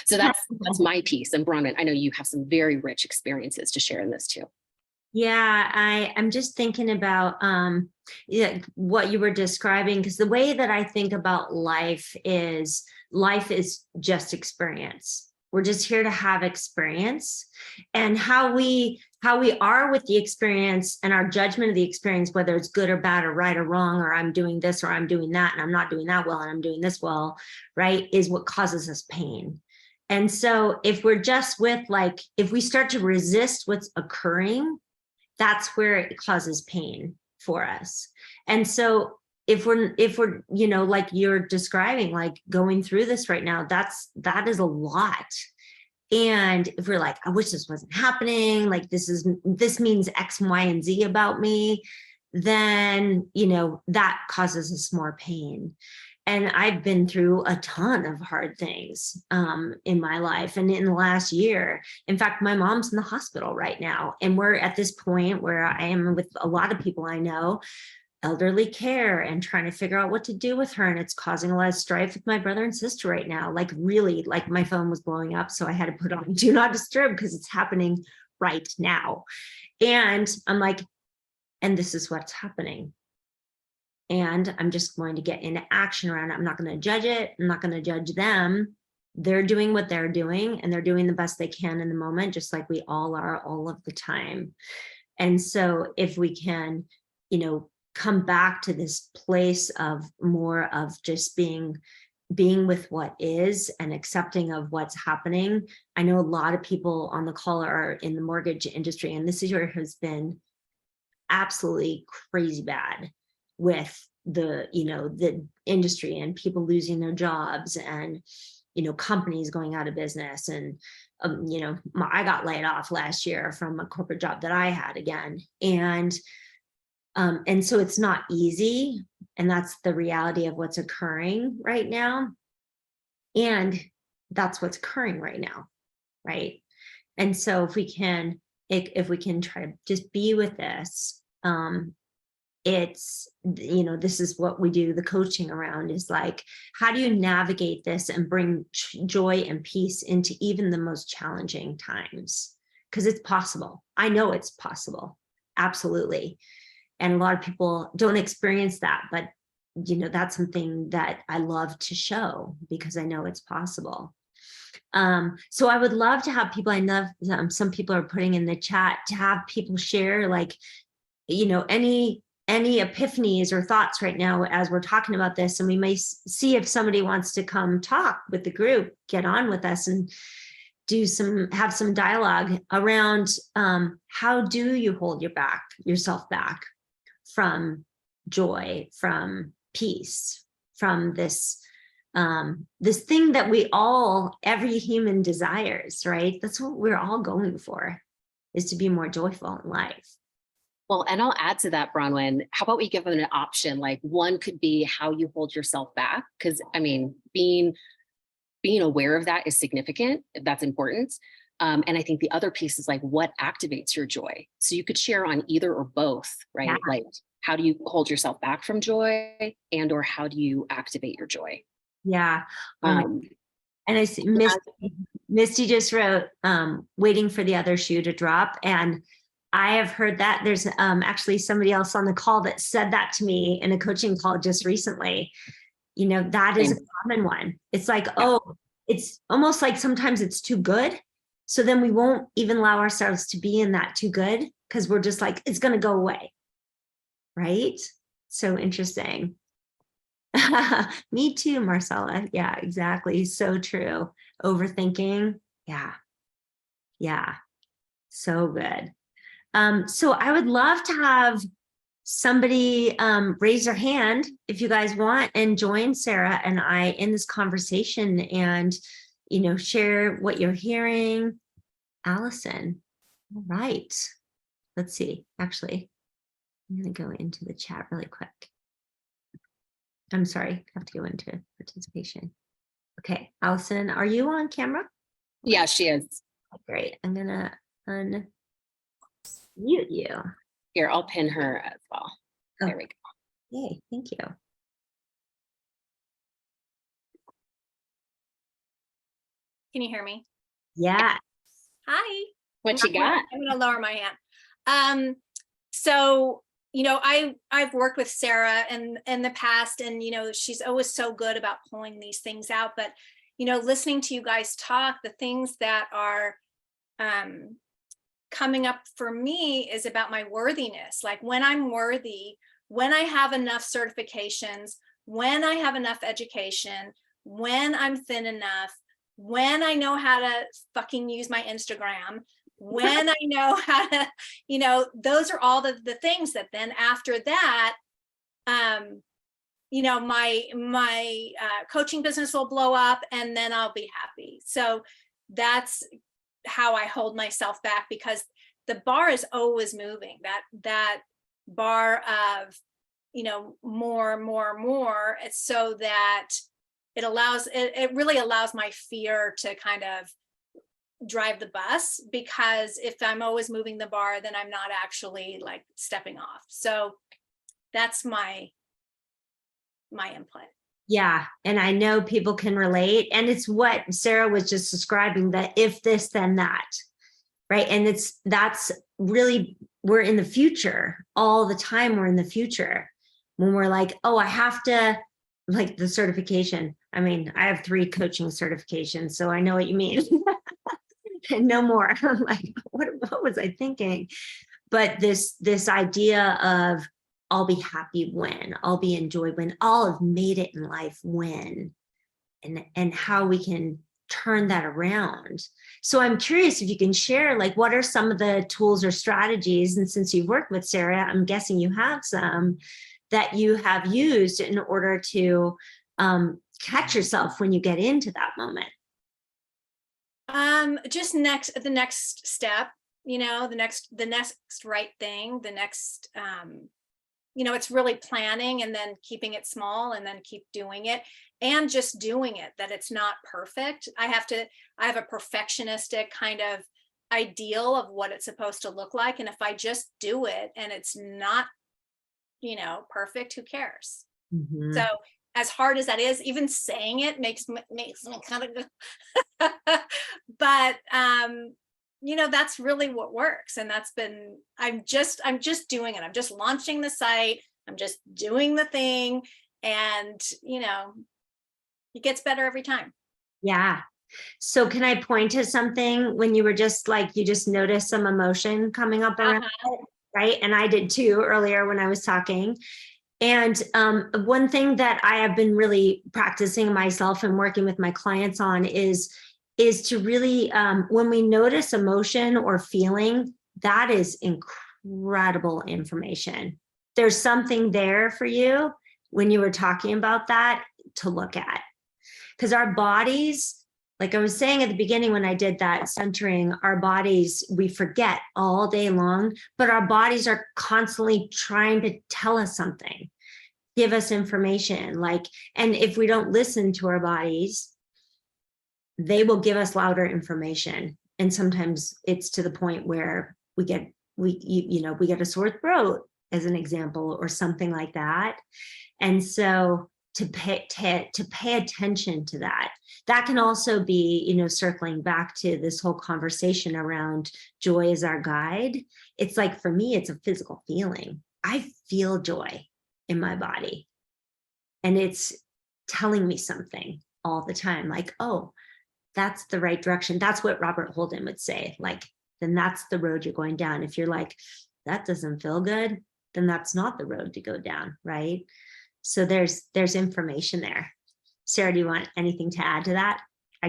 So that's my piece. And Bronwyn, I know you have some very rich experiences to share in this too. Yeah, I'm just thinking about what you were describing, because the way that I think about life is just experience. We're just here to have experience, and how we are with the experience and our judgment of the experience, whether it's good or bad or right or wrong, or I'm doing this or I'm doing that and I'm not doing that well and I'm doing this well, right, is what causes us pain. And so if we're just with, like, if we start to resist what's occurring, that's where it causes pain for us. And so if we're, you know, like you're describing, like going through this right now, that is a lot. And if we're like, I wish this wasn't happening, like this means X, Y, and Z about me, then, you know, that causes us more pain. And I've been through a ton of hard things in my life. And in the last year, in fact, my mom's in the hospital right now. And we're at this point where I am with a lot of people I know, elderly care, and trying to figure out what to do with her. And it's causing a lot of strife with my brother and sister right now. Like, really, like, my phone was blowing up. So I had to put on do not disturb because it's happening right now. And I'm like, and this is what's happening. And I'm just going to get into action around it. I'm not going to judge it. I'm not going to judge them. They're doing what they're doing, and they're doing the best they can in the moment, just like we all are all of the time. And so if we can, you know, come back to this place of more of just being with what is and accepting of what's happening. I know a lot of people on the call are in the mortgage industry, and this year has been absolutely crazy bad with the, you know, the industry and people losing their jobs, and, you know, companies going out of business. And, you know, I got laid off last year from a corporate job that I had again. And so it's not easy. And that's the reality of what's occurring right now. And that's what's occurring right now. Right. And so if we can try to just be with this, it's, you know, this is what we do the coaching around, is like, how do you navigate this and bring joy and peace into even the most challenging times? Because it's possible. I know it's possible. Absolutely. And a lot of people don't experience that, but, you know, that's something that I love to show because I know it's possible. So I would love to have people, I know some people are putting in the chat, to have people share, like, you know, any epiphanies or thoughts right now as we're talking about this. And we may see if somebody wants to come talk with the group, get on with us. And have some dialogue around how do you hold yourself back from joy, from peace, from this thing that every human desires, right? That's what we're all going for, is to be more joyful in life. Well, and I'll add to that, Bronwyn. How about we give them an option? Like, one could be how you hold yourself back. Because I mean, being aware of that is significant. That's important. And I think the other piece is like, what activates your joy? So you could share on either or both, right? Yeah. Like, how do you hold yourself back from joy, and or how do you activate your joy? Yeah. And I see Misty just wrote, waiting for the other shoe to drop. And I have heard that. There's actually somebody else on the call that said that to me in a coaching call just recently. You know, that is a common one. It's like, it's almost like sometimes it's too good. So then we won't even allow ourselves to be in that too good, because we're just like, it's going to go away. Right? So interesting. Me too, Marcella. Yeah, exactly. So true. Overthinking. Yeah. Yeah. So good. So I would love to have somebody raise their hand if you guys want and join Sarah and I in this conversation and, share what you're hearing. Allison. All right. Let's see. Actually, I'm going to go into the chat really quick. I'm sorry, I have to go into participation. Okay, Allison, are you on camera? Yeah, she is. Great. I'm going to unmute you. Here, I'll pin her as well. Oh. There we go. Yay, thank you. Can you hear me? Yeah. Hi. What you got? I'm going to lower my hand. So, I've worked with Sarah in the past, and, she's always so good about pulling these things out. But, listening to you guys talk, the things that are coming up for me is about my worthiness. Like, when I'm worthy, when I have enough certifications, when I have enough education, when I'm thin enough, when I know how to fucking use my Instagram, when I know how to, those are all the things that then after that, my coaching business will blow up, and then I'll be happy. So that's how I hold myself back, because the bar is always moving. That bar of, more. It's so that it really allows my fear to kind of drive the bus, because if I'm always moving the bar, then I'm not actually like stepping off. So that's my input. Yeah. And I know people can relate. And it's what Sarah was just describing, that if this, then that, right? And that's really, we're in the future all the time. We're in the future when we're like, oh, I have to, like the certification. I mean, I have 3 coaching certifications, so I know what you mean. No more. I'm like, what was I thinking? But this idea of, I'll be happy when, I'll be enjoyed when, I'll have made it in life when, and how we can turn that around. So I'm curious if you can share, like, what are some of the tools or strategies? And since you've worked with Sarah, I'm guessing you have some that you have used in order to catch yourself when you get into that moment. Just the next step, the next right thing, the next, it's really planning and then keeping it small and then keep doing it and just doing it, that it's not perfect. I have a perfectionistic kind of ideal of what it's supposed to look like. And if I just do it and it's not, perfect, who cares? Mm-hmm. So as hard as that is, even saying it makes me kind of go, but that's really what works. And I'm just doing it. I'm just launching the site. I'm just doing the thing. And, it gets better every time. Yeah. So can I point to something when you were just like, you just noticed some emotion coming up around it, right? And I did too earlier when I was talking. And one thing that I have been really practicing myself and working with my clients on is is to really, when we notice emotion or feeling, that is incredible information. There's something there for you when you were talking about that to look at. Because our bodies, like I was saying at the beginning when I did that centering, our bodies, we forget all day long, but our bodies are constantly trying to tell us something, give us information. And if we don't listen to our bodies, they will give us louder information. And sometimes it's to the point where we get a sore throat, as an example, or something like that. And so to pay attention to that. That can also be, circling back to this whole conversation around joy as our guide. It's like, for me, it's a physical feeling. I feel joy in my body. And it's telling me something all the time, like, oh, that's the right direction. That's what Robert Holden would say. Like, then that's the road you're going down. If you're like, that doesn't feel good, then that's not the road to go down, right? So there's information there. Sarah, do you want anything to add to that? I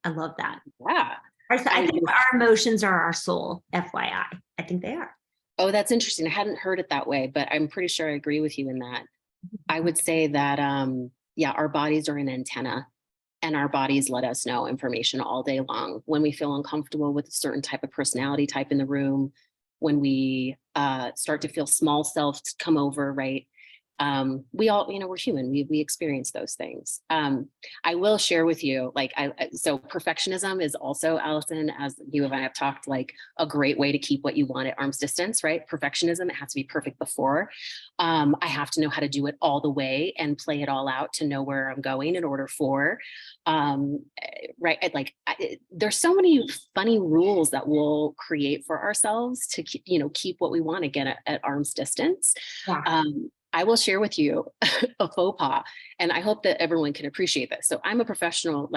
love that. Yeah. I think our emotions are our soul, FYI. I think they are. Oh, that's interesting. I hadn't heard it that way, but I'm pretty sure I agree with you in that. I would say that, our bodies are an antenna, and our bodies let us know information all day long. When we feel uncomfortable with a certain type of personality type in the room, when we start to feel small self come over, right? We all, we're human. We experience those things. I will share with you, so perfectionism is also, Allison, as you and I have talked, like a great way to keep what you want at arm's distance, right? Perfectionism, it has to be perfect before. I have to know how to do it all the way and play it all out to know where I'm going in order for, right? There's so many funny rules that we'll create for ourselves to keep what we want again at arm's distance. Yeah. I will share with you a faux pas, and I hope that everyone can appreciate this. So I'm a professional,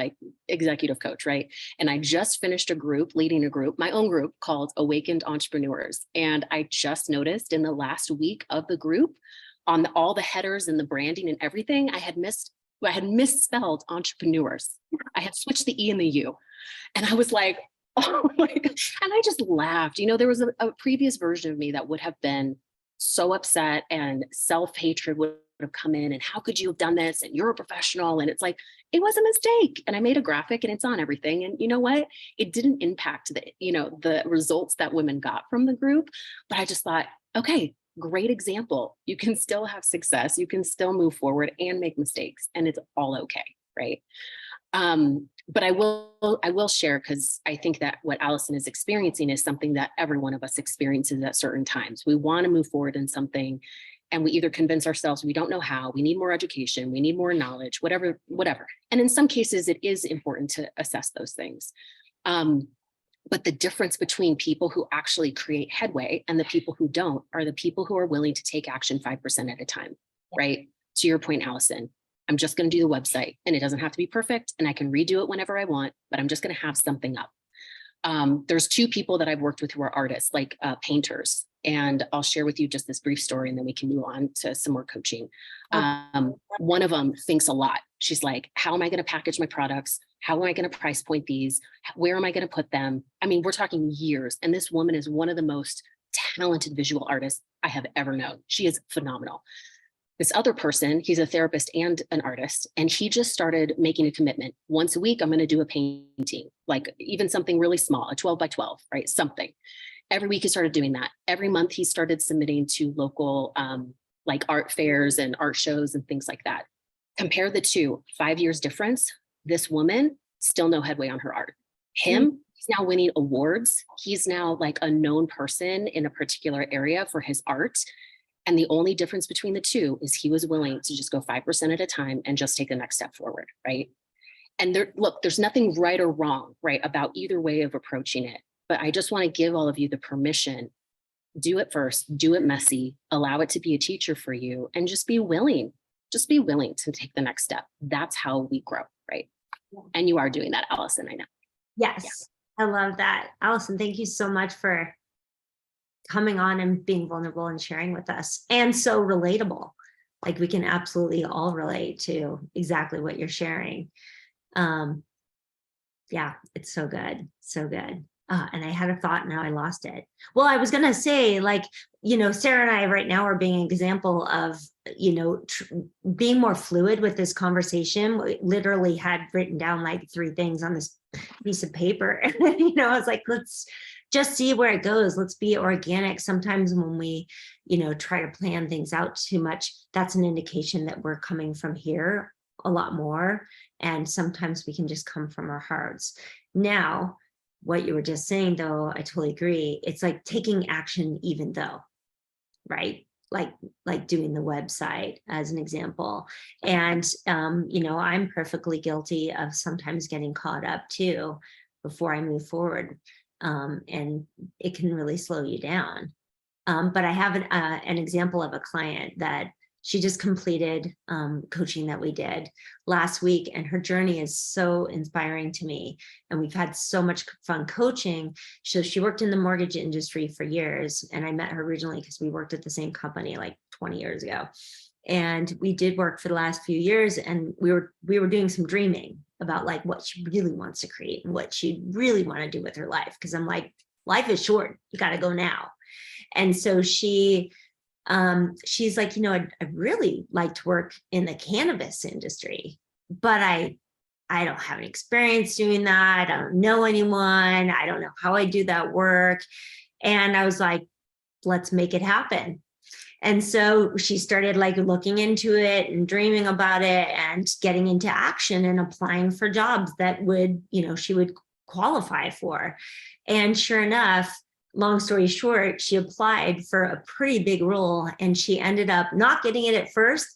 executive coach, right? And I just finished leading a group, my own group called Awakened Entrepreneurs. And I just noticed in the last week of the group, on all the headers and the branding and everything, I had misspelled entrepreneurs. I had switched the E and the U. And I was like, oh my God. And I just laughed. There was a previous version of me that would have been so upset, and self-hatred would have come in, and how could you have done this, and you're a professional. And it's like, it was a mistake, and I made a graphic and it's on everything. And you know what, it didn't impact the results that women got from the group, but I just thought, okay, great example. You can still have success, you can still move forward and make mistakes, and it's all okay, right? But I will share, because I think that what Allison is experiencing is something that every one of us experiences at certain times. We want to move forward in something, and we either convince ourselves we don't know how, we need more education, we need more knowledge, whatever. And in some cases, it is important to assess those things. But the difference between people who actually create headway and the people who don't are the people who are willing to take action 5% at a time, right? To your point, Allison, I'm just going to do the website, and it doesn't have to be perfect, and I can redo it whenever I want, but I'm just going to have something up. There's two people that I've worked with who are artists, painters, and I'll share with you just this brief story, and then we can move on to some more coaching. One of them thinks a lot. She's like, how am I going to package my products? How am I going to price point these? Where am I going to put them? I mean, we're talking years, and this woman is one of the most talented visual artists I have ever known. She is phenomenal. This other person, he's a therapist and an artist, and he just started making a commitment. Once a week, I'm going to do a painting, even something really small, a 12 by 12, right? Something. Every week he started doing that. Every month he started submitting to local art fairs and art shows and things like that. Compare the two, 5 years difference. This woman, still no headway on her art. Him, he's now winning awards. He's now a known person in a particular area for his art. And the only difference between the two is he was willing to just go 5% at a time and just take the next step forward, right? And there's nothing right or wrong, right, about either way of approaching it. But I just want to give all of you the permission, do it first, do it messy, allow it to be a teacher for you, and just be willing to take the next step. That's how we grow, right? And you are doing that, Allison, I know. Yes, yeah. I love that. Allison, thank you so much for coming on and being vulnerable and sharing with us, and so relatable. We can absolutely all relate to exactly what you're sharing. Yeah, Yeah, it's so good. So good. And I had a thought, now I lost it. Well, I was going to say, like, Sarah and I right now are being an example of, being more fluid with this conversation. We literally had written down like 3 things on this piece of paper. I was like, let's just see where it goes. Let's be organic. Sometimes when we, try to plan things out too much, that's an indication that we're coming from here a lot more. And sometimes we can just come from our hearts. Now, what you were just saying, though, I totally agree. It's like taking action, even though, right? Like doing the website as an example. And, I'm perfectly guilty of sometimes getting caught up too before I move forward. And it can really slow you down. But I have an example of a client that she just completed coaching that we did last week, and her journey is so inspiring to me. And we've had so much fun coaching. So she worked in the mortgage industry for years, and I met her originally because we worked at the same company like 20 years ago. And we did work for the last few years, and we were doing some dreaming about like what she really wants to create and what she really want to do with her life. Because I'm like, life is short. You got to go now. And so she's like, I'd really like to work in the cannabis industry, but I don't have any experience doing that. I don't know anyone. I don't know how I do that work. And I was like, let's make it happen. And so she started like looking into it and dreaming about it and getting into action and applying for jobs that would, she would qualify for. And sure enough, long story short, she applied for a pretty big role, and she ended up not getting it at first.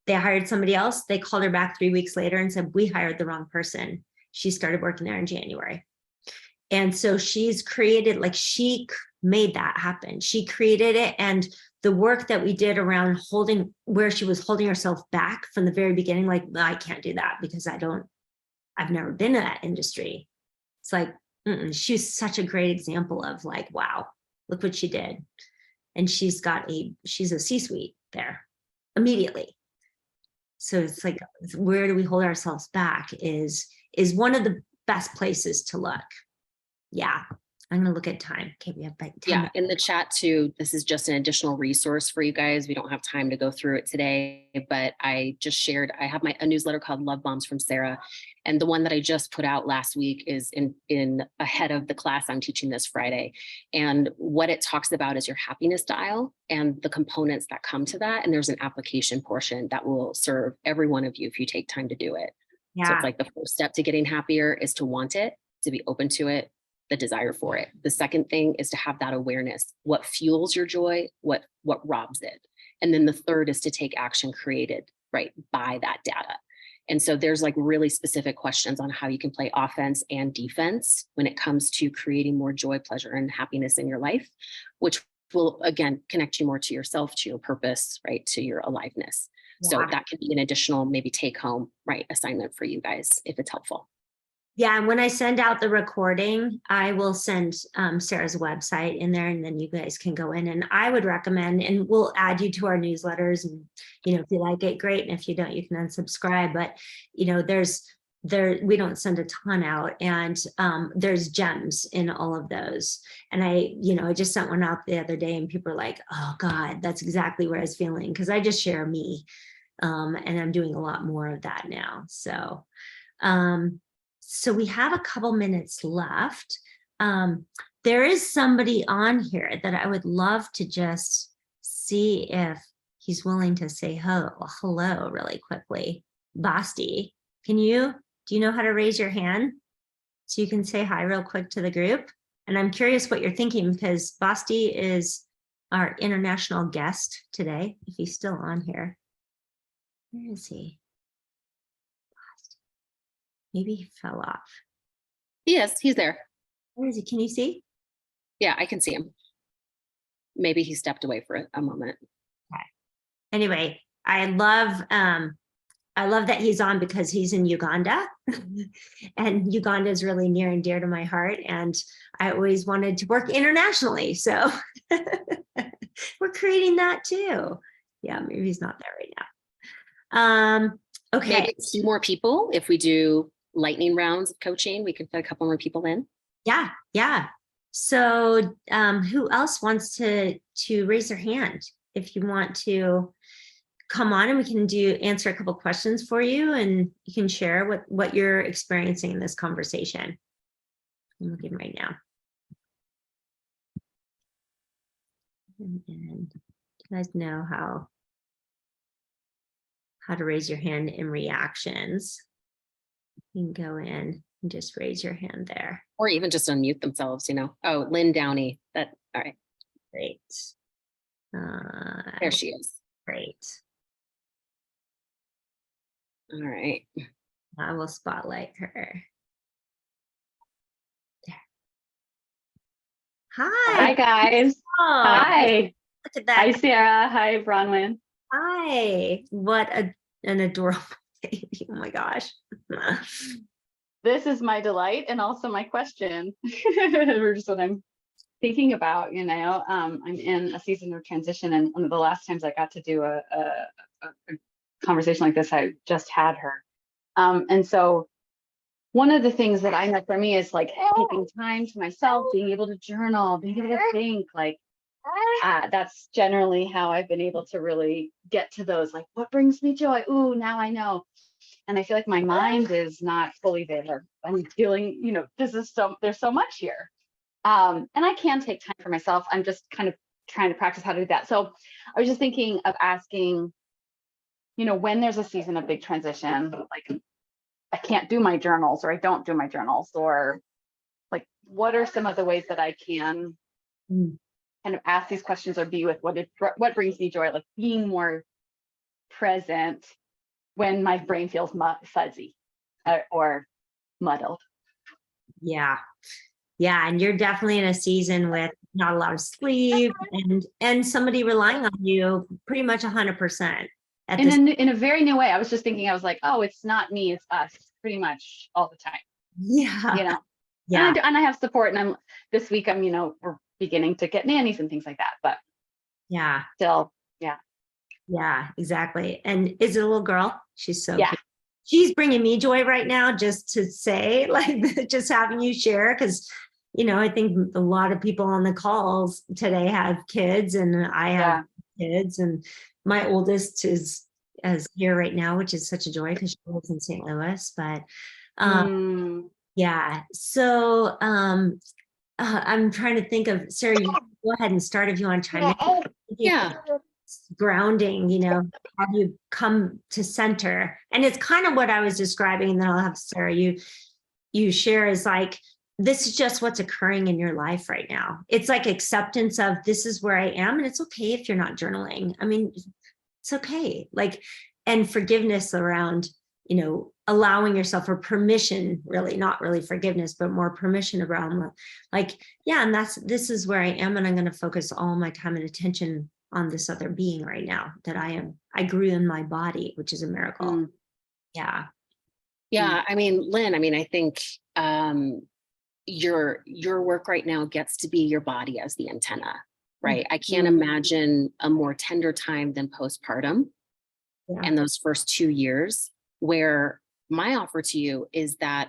They hired somebody else. They called her back 3 weeks later and said, we hired the wrong person. She started working there in January. And so she's created, like, she made that happen. She created it. And the work that we did around where she was holding herself back from the very beginning, like, I can't do that because I've never been in that industry. It's like, she's such a great example of like, wow, look what she did. And she's a C-suite there immediately. So it's like, where do we hold ourselves back is one of the best places to look. Yeah. I'm going to look at time. Okay, we have like 10 Yeah, minutes. in the chat too, this is just an additional resource for you guys. We don't have time to go through it today, but I just shared, I have a newsletter called Love Bombs from Sarah. And the one that I just put out last week is in ahead of the class I'm teaching this Friday. And what it talks about is your happiness dial and the components that come to that. And there's an application portion that will serve every one of you if you take time to do it. Yeah. So it's like the first step to getting happier is to want it, to be open to it, the desire for it. The second thing is to have that awareness. What fuels your joy? What robs it? And then the third is to take action created, right, by that data. And so there's like really specific questions on how you can play offense and defense when it comes to creating more joy, pleasure, and happiness in your life, which will, again, connect you more to yourself, to your purpose, right, to your aliveness. Yeah. So that could be an additional maybe take home, right, assignment for you guys if it's helpful. Yeah, and when I send out the recording, I will send Sarah's website in there, and then you guys can go in. And I would recommend, and we'll add you to our newsletters. And if you like it, great. And if you don't, you can unsubscribe. But we don't send a ton out, and there's gems in all of those. And I just sent one out the other day, and people are like, "Oh God, that's exactly what I was feeling," because I just share me, and I'm doing a lot more of that now. So. So we have a couple minutes left. There is somebody on here that I would love to just see if he's willing to say hello really quickly. Basti, do you know how to raise your hand so you can say hi real quick to the group? And I'm curious what you're thinking, because Basti is our international guest today, if he's still on here. Where is he? Maybe he fell off. Yes, he's there. Where is he? Can you see? Yeah, I can see him. Maybe he stepped away for a moment. Okay. Anyway, I love that he's on because he's in Uganda. And Uganda is really near and dear to my heart. And I always wanted to work internationally. So we're creating that too. Yeah, maybe he's not there right now. Okay. Maybe 2 more people if we do lightning rounds of coaching. We could fit a couple more people in. Yeah. Yeah. So who else wants to raise their hand if you want to come on, and we can answer a couple questions for you, and you can share what you're experiencing in this conversation. I'm looking right now. And you guys know how to raise your hand in reactions. You can go in and just raise your hand there. Or even just unmute themselves, you know. Oh, Lynn Downey. All right. Great. There she is. Great. All right. I will spotlight her. There. Hi. Hi, guys. Oh, Hi. look at that. Hi, Sarah. Hi, Bronwyn. Hi. What an adorable baby. Oh my gosh. This is my delight and also my question. We're just what I'm thinking about, you know. I'm in a season of transition, and one of the last times I got to do a conversation like this, I just had her. And so one of the things that I know for me is like taking time to myself, being able to journal, being able to think, like that's generally how I've been able to really get to those, like, what brings me joy? Ooh, now I know. And I feel like my mind is not fully there. I'm feeling, you know, there's so much here. And I can take time for myself. I'm just kind of trying to practice how to do that. So I was just thinking of asking, you know, when there's a season of big transition, like I can't do my journals, or I don't do my journals, or like, what are some of the ways that I can kind of ask these questions, or be with what brings me joy, like being more present when my brain feels fuzzy or muddled. Yeah. And you're definitely in a season with not a lot of sleep and somebody relying on you pretty much 100%. In a very new way. I was just thinking, I was like, oh, it's not me, it's us, pretty much all the time. Yeah. You know. Yeah. And I have support, and this week I'm, you know, we're beginning to get nannies and things like that, but yeah, still, yeah, exactly. And is it a little girl? She's so yeah. cute. She's bringing me joy right now, just to say, like, just having you share, because, you know, I think a lot of people on the calls today have kids, and I have kids, and my oldest is here right now, which is such a joy because she lives in St. Louis. But yeah, so I'm trying to think of, Sarah, you go ahead and start if you want to chime in. Yeah. Grounding, you know, how you come to center. And it's kind of what I was describing, and then I'll have Sarah, you share, is like, this is just what's occurring in your life right now. It's like acceptance of, this is where I am, and it's okay if you're not journaling. I mean, it's okay. Like, and forgiveness around, you know, allowing yourself, or permission, really, not really forgiveness, but more permission around, like, yeah, and this is where I am, and I'm going to focus all my time and attention on this other being right now that I grew in my body, which is a miracle. Yeah. I mean, Lynn, I think your work right now gets to be your body as the antenna, right? I can't imagine a more tender time than postpartum and those first 2 years, where my offer to you is that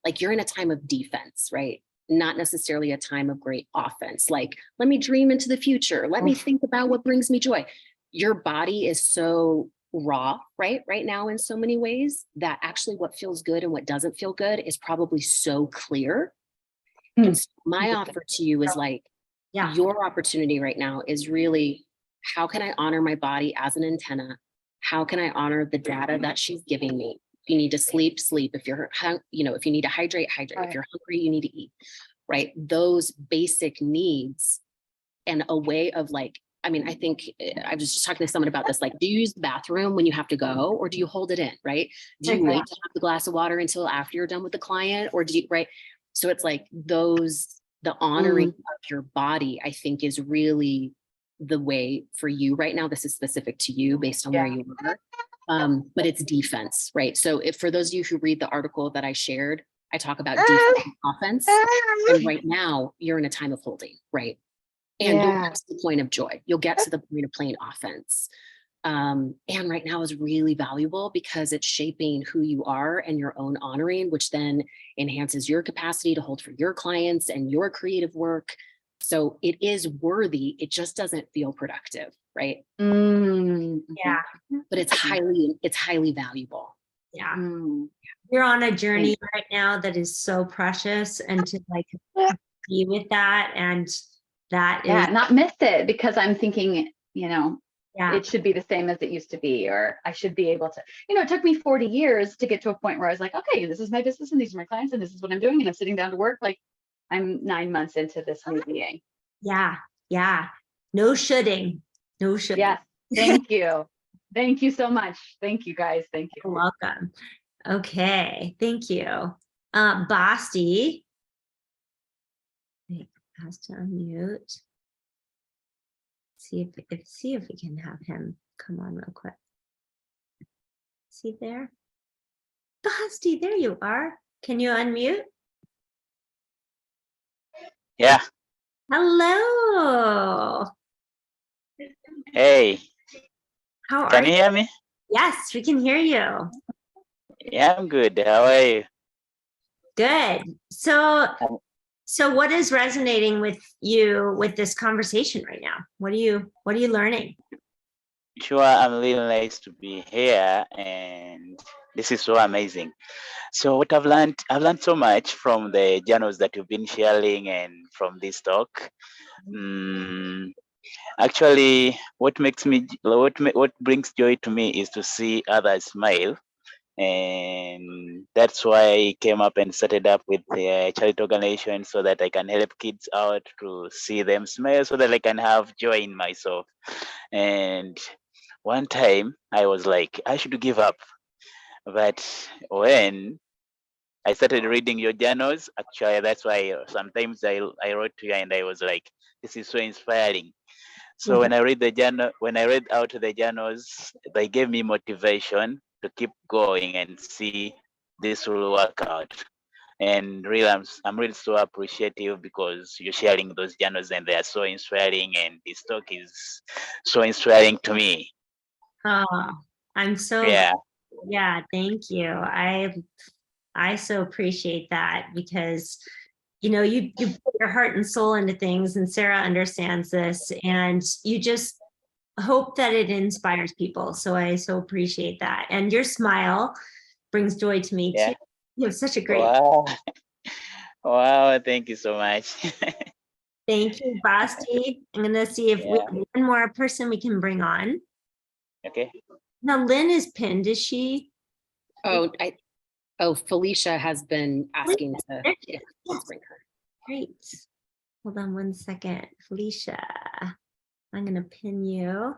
like, you're in a time of defense, right? Not necessarily a time of great offense. Like, let me dream into the future. Let me think about what brings me joy. Your body is so raw, right now, in so many ways, that actually what feels good and what doesn't feel good is probably so clear. And so my offer to you is like, your opportunity right now is really, how can I honor my body as an antenna? How can I honor the data that she's giving me? If you need to sleep, sleep. If you're, you know, if you need to hydrate, hydrate. If you're hungry, you need to eat, right? Those basic needs, and a way of, like, I think I was just talking to someone about this, like, do you use the bathroom when you have to go, or do you hold it in, right? Do you wait to have the glass of water until after you're done with the client, or do you, right? So it's like the honoring of your body, I think, is really the way for you right now. This is specific to you based on where you are. But it's defense, right? So if, for those of you who read the article that I shared, I talk about defense and offense. And right now you're in a time of holding, right? And you'll get to the point of joy. You'll get to the point of playing offense. And right now is really valuable because it's shaping who you are and your own honoring, which then enhances your capacity to hold for your clients and your creative work. So it is worthy. It just doesn't feel productive, right? Yeah. But it's highly valuable. Yeah. You're on a journey right now that is so precious, and to like be with that, and that is not miss it, because I'm thinking, yeah. it should be the same as it used to be, or I should be able to, it took me 40 years to get to a point where I was like, okay, this is my business and these are my clients and this is what I'm doing. And I'm sitting down to work. Like, I'm 9 months into this new being. Yeah. Yeah. No shoulding. No shoulding. Yes. Thank you. Thank you so much. Thank you, guys. Thank you. You're welcome. Okay. Thank you. Basti. Wait, has to unmute. See if we can have him come on real quick. See there? Basti, there you are. Can you unmute? Yeah. Hello. Hey, How can are you you? hear me? Yes, we can hear you. Yeah, I'm good. How are you? Good. So what is resonating with you with this conversation right now? What are you learning? Sure, I'm really nice to be here, and this is so amazing. So what I've learned so much from the journals that you've been sharing and from this talk. Actually, what brings joy to me is to see others smile. And that's why I came up and started up with a charity organization so that I can help kids out to see them smile so that I can have joy in myself. And one time I was like, I should give up. But when I started reading your journals, actually, that's why sometimes I wrote to you and I was like, this is so inspiring. So when I read out the journals, they gave me motivation to keep going and see this will work out. And really, I'm really so appreciative because you're sharing those journals and they are so inspiring. And this talk is so inspiring to me. Oh, I'm so yeah, thank you. I so appreciate that, because you put your heart and soul into things, and Sarah understands this, and you just hope that it inspires people. So I so appreciate that. And your smile brings joy to me too. You have such a great Wow, thank you so much. Thank you, Basti. I'm gonna see if we have one more person we can bring on. Okay. Now Lynn is pinned, is she? Felicia has been asking to let's bring her. Great. Hold on one second. Felicia, I'm going to pin you.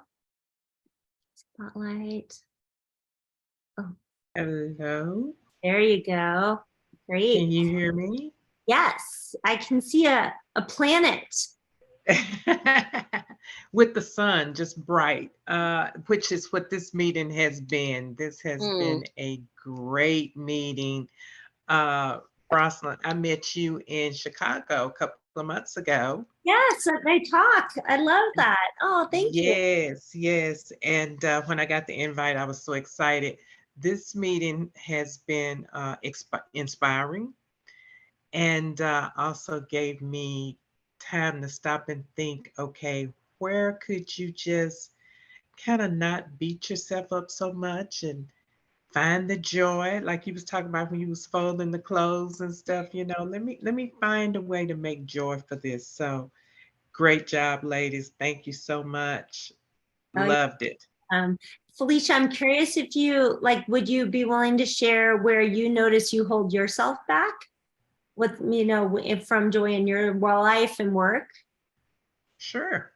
Spotlight. Oh. Hello. There you go. Great. Can you hear me? Yes, I can see a planet. With the sun just bright, which is what this meeting has been. This has been a great meeting. Rosalind, I met you in Chicago a couple of months ago. Yes, they talk. I love that. Oh, thank you. Yes. And when I got the invite, I was so excited. This meeting has been inspiring, and also gave me time to stop and think, okay, where could you just kind of not beat yourself up so much and find the joy, like you was talking about when you was folding the clothes and stuff, let me find a way to make joy for this. So great job, ladies. Thank you so much. Loved it. Felicia, I'm curious if would you be willing to share where you notice you hold yourself back with, from joy in your life and work? Sure.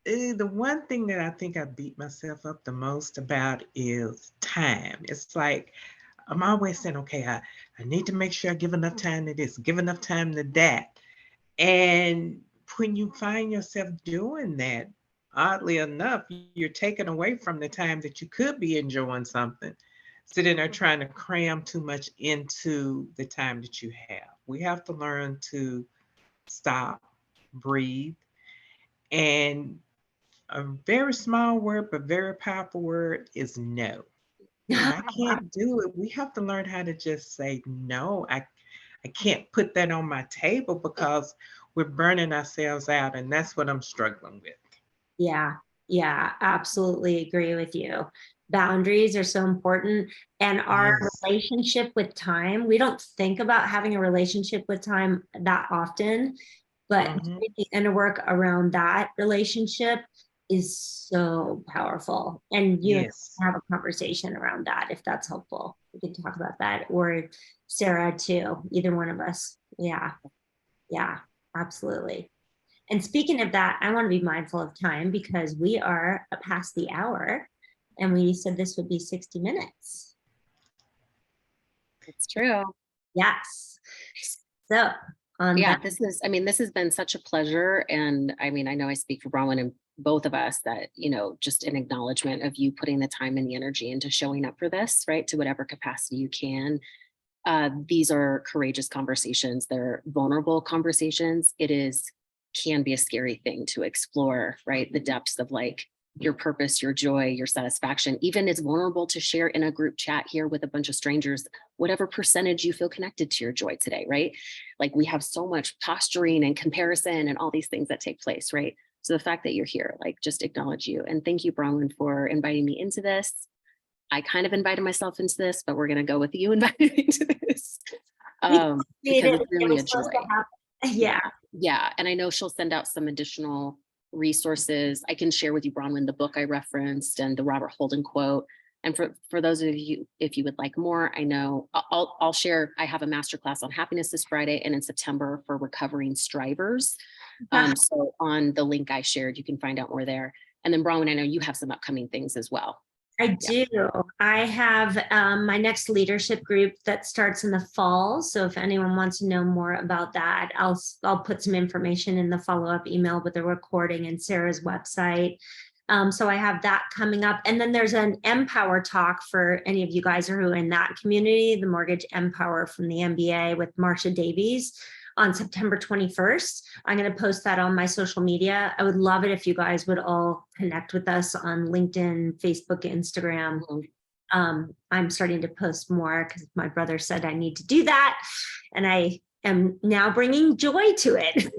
The one thing that I think I beat myself up the most about is time. It's like I'm always saying, okay, I need to make sure I give enough time to this, give enough time to that. And when you find yourself doing that, oddly enough, you're taken away from the time that you could be enjoying something, sitting there trying to cram too much into the time that you have. We have to learn to stop, breathe, and a very small word, but very powerful word is no. And I can't do it. We have to learn how to just say no. I can't put that on my table because we're burning ourselves out. And that's what I'm struggling with. Yeah, yeah, absolutely agree with you. Boundaries are so important. And our Yes. relationship with time, we don't think about having a relationship with time that often, but Mhm. the inner work around that relationship is so powerful. And you and Yes. I have a conversation around that if that's helpful. We can talk about that, or Sarah too, either one of us. Yeah, yeah, absolutely. And speaking of that, I want to be mindful of time because we are past the hour and we said this would be 60 minutes. It's true. Yes. So on Yeah, that, this has been such a pleasure. And I mean, I know I speak for Bronwyn and both of us that, just an acknowledgement of you putting the time and the energy into showing up for this, right? To whatever capacity you can. These are courageous conversations. They're vulnerable conversations. Can be a scary thing to explore, right? The depths of like your purpose, your joy, your satisfaction, even it's vulnerable to share in a group chat here with a bunch of strangers, whatever percentage you feel connected to your joy today, right? Like we have so much posturing and comparison and all these things that take place, right? So the fact that you're here, like just acknowledge you. And thank you, Bronwyn, for inviting me into this. I kind of invited myself into this, but we're going to go with you inviting me to this. Because it's really a joy. yeah. Yeah. And I know she'll send out some additional resources. I can share with you, Bronwyn, the book I referenced and the Robert Holden quote. And for those of you, if you would like more, I know I'll share. I have a masterclass on happiness this Friday and in September for recovering strivers. So on the link I shared, you can find out more there. And then Bronwyn, I know you have some upcoming things as well. I do. I have my next leadership group that starts in the fall. So if anyone wants to know more about that, I'll put some information in the follow-up email with the recording and Sarah's website. So I have that coming up. And then there's an Empower talk for any of you guys who are in that community, the Mortgage Empower from the MBA with Marsha Davies on September 21st. I'm going to post that on my social media. I would love it if you guys would all connect with us on LinkedIn, Facebook, Instagram. I'm starting to post more because my brother said I need to do that. And I am now bringing joy to it.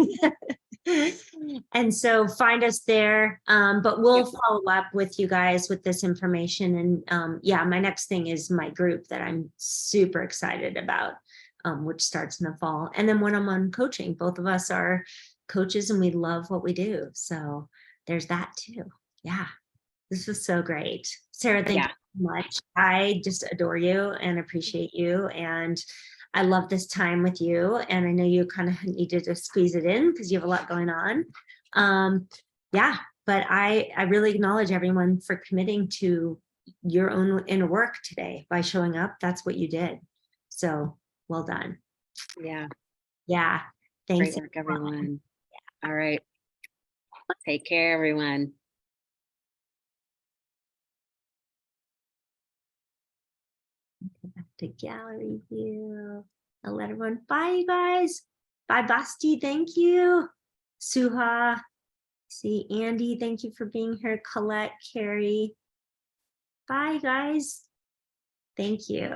And so find us there. But we'll follow up with you guys with this information. And yeah, my next thing is my group that I'm super excited about. Which starts in the fall. And then one-on-one coaching. Both of us are coaches and we love what we do. So there's that too. Yeah, this was so great. Sarah, thank you so much. I just adore you and appreciate you. And I love this time with you. And I know you kind of needed to squeeze it in because you have a lot going on. Yeah, but I really acknowledge everyone for committing to your own inner work today by showing up. That's what you did. So well done. Yeah. Yeah. Thanks. Great work, everyone. All right. Take care, everyone. Go back to gallery view. I'll let everyone. Bye, you guys. Bye, Basti. Thank you. Suha. See, Andy. Thank you for being here. Colette, Carrie. Bye, guys. Thank you.